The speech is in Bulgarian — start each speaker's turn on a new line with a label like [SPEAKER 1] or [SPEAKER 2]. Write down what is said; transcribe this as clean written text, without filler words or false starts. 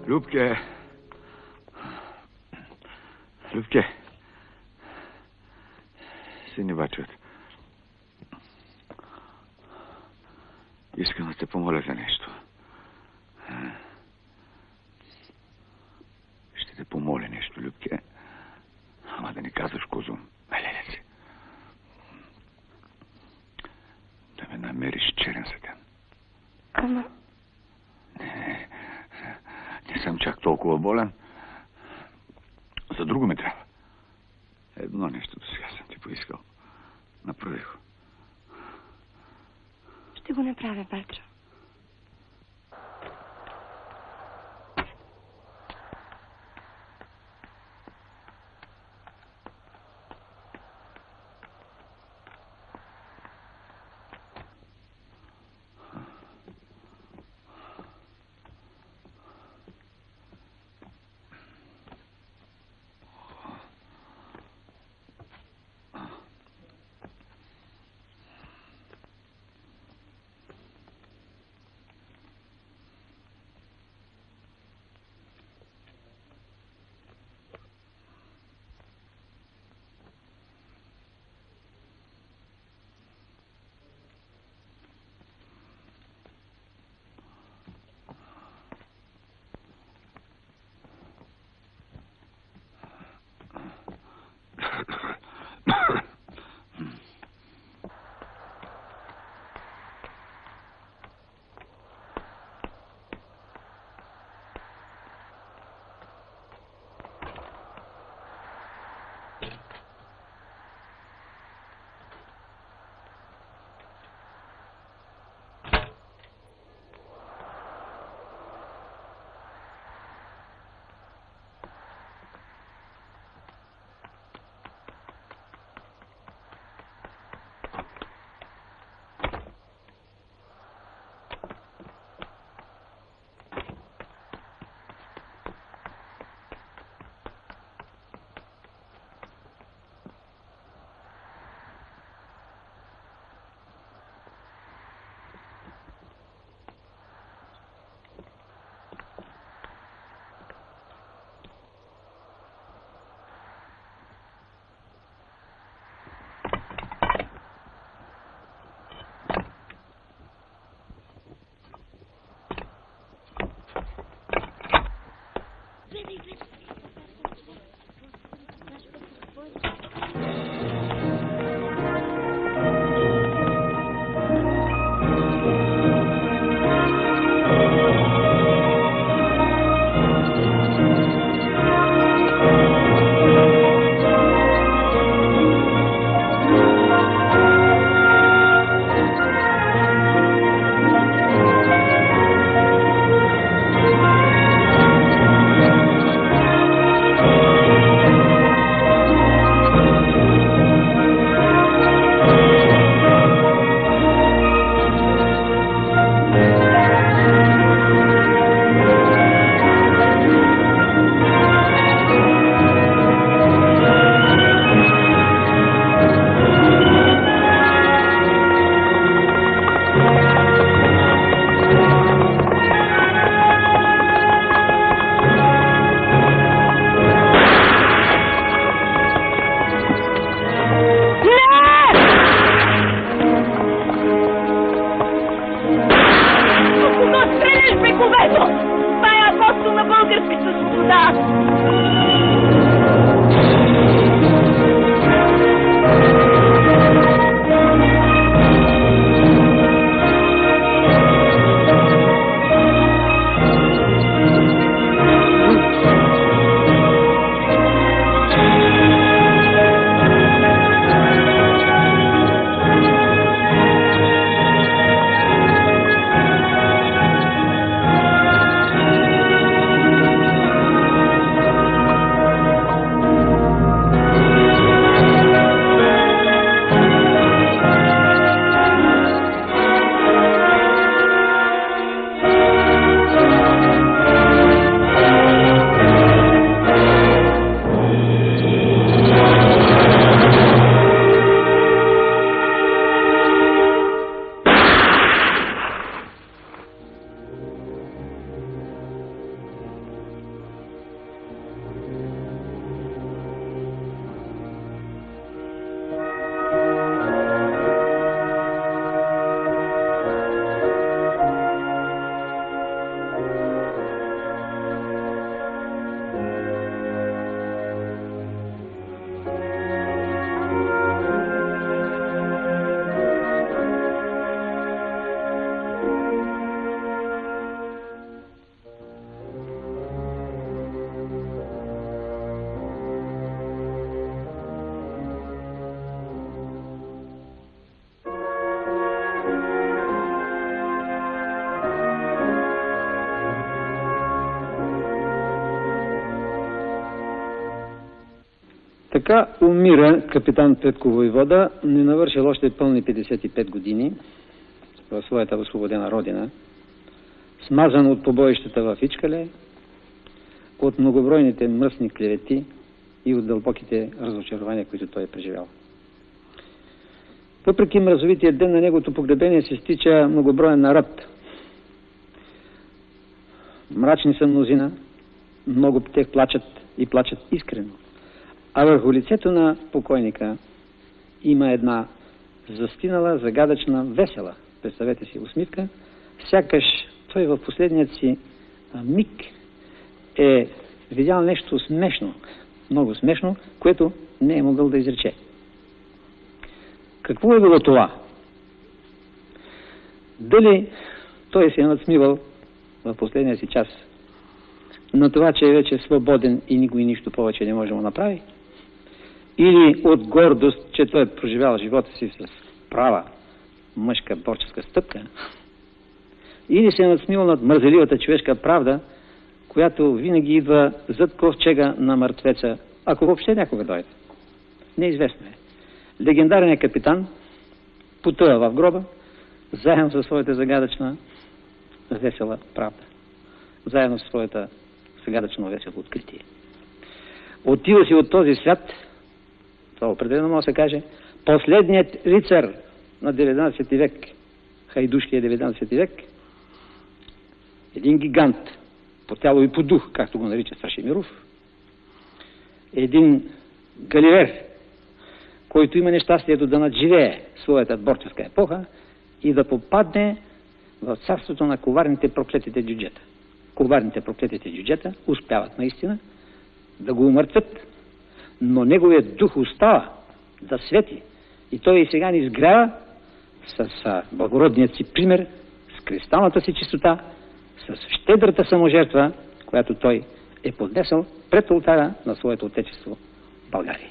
[SPEAKER 1] Ljubke. Ljubke. Сини бачот. Искам да те помоля за нещо. Ще те помоля нещо, Любке. Ама да не казваш козум. Леле си. Да ме намериш черен съден.
[SPEAKER 2] Ама...
[SPEAKER 1] Не съм чак толкова болен. За друго ме трябва. Едно нещо до сега съм ти поискал. Направи го.
[SPEAKER 2] Ще го направя, Петро.
[SPEAKER 3] Така умира капитан Петко Войвода, не навършил още пълни 55 години в своята освободена родина, смазан от побоищата в Ичкале, от многобройните мръсни клевети и от дълбоките разочарования, които той е преживял. Въпреки мразовития ден на неговото погребение се стича многоброен народ. Мрачни са мнозина, много от тях плачат и плачат искрено. А върху лицето на покойника има една застинала, загадъчна, весела, представете си, усмивка, сякаш той в последният си миг е видял нещо смешно, много смешно, което не е могъл да изрече. Какво е било това? Дали той се е надсмивал в последния си час на това, че е вече свободен и никой нищо повече не може да му направи? Или от гордост, че той е проживял живота си с права мъжка борческа стъпка? Или се е надсмивал над мързеливата човешка правда, която винаги идва зад ковчега на мъртвеца, ако въобще някога дойде? Неизвестно е. Легендарният капитан потъва в гроба, заедно със своята загадъчна весела правда. Заедно със своята загадъчно весело откритие. Отива си от този свят, това определено може да се каже, последният рицар на 19 век, хайдушкия 19 век, един гигант, по тяло и по дух, както го нарича Страшимиров, един Галивер, който има нещастието да надживее своята борческа епоха и да попадне в царството на коварните проклетите джуджета. Коварните проклетите джуджета успяват наистина да го умъртвят, но неговият дух остава да свети и той и сега ни изгрява с благородният си пример, с кристалната си чистота, с щедрата саможертва, която той е поднесъл пред олтара на своето отечество България.